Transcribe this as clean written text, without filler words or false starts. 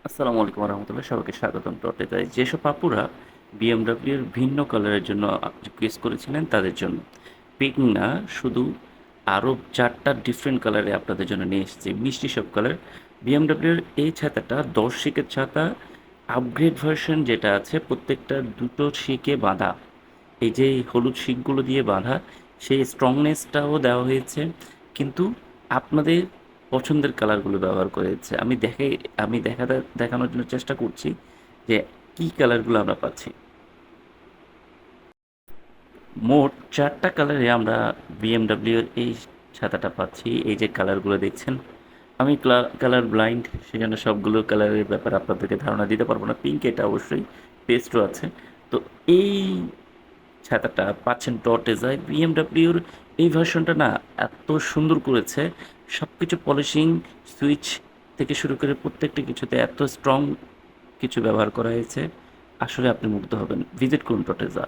আসসালামু আলাইকুম রহমতুল্লাহ, সবাইকে স্বাগতম টটেজায়। যেসব আপুরা বিএমডাব্লিউর ভিন্ন কালারের জন্য রিকোয়েস্ট করেছিলেন তাদের জন্য পিঙ্ক না, শুধু আরও 4টা ডিফারেন্ট কালারে আপনাদের জন্য নিয়ে এসেছি, মিষ্টি সব কালার। বিএমডাব্লিউর এই ছাতাটা 10 শিকের ছাতা, আপগ্রেড ভার্সন যেটা আছে, প্রত্যেকটা দুটো শিকে বাঁধা, এই যে হলুদ শিকগুলো দিয়ে বাঁধা, সেই স্ট্রংনেসটাও দেওয়া হয়েছে, কিন্তু আপনাদের পছন্দের কালারগুলো ব্যবহার করেছে। আমি দেখানোর জন্য চেষ্টা করছি যে কী কালারগুলো আমরা পাচ্ছি। মোট 4টা কালারে আমরা বিএমডাব্লিউর এই ছাতাটা পাচ্ছি। এই যে কালারগুলো দেখছেন, আমি কালার ব্লাইন্ড, সেজন্য সবগুলো কালারের ব্যাপারে আপনাদেরকে ধারণা দিতে পারবো না। পিঙ্ক এটা অবশ্যই, পেস্টও আছে। তো এই ছাতাটা পাচ্ছেন টর্টেজায়। বিএমডাব্লিউর এই ভার্সনটা না এত সুন্দর করেছে, সব কিছু পলিশিং, সুইচ থেকে শুরু করে প্রত্যেকটা কিছুতে এত স্ট্রং কিছু ব্যবহার করা হয়েছে, আসলে আপনি মুগ্ধ হবেন। ভিজিট করুন টর্টেজা।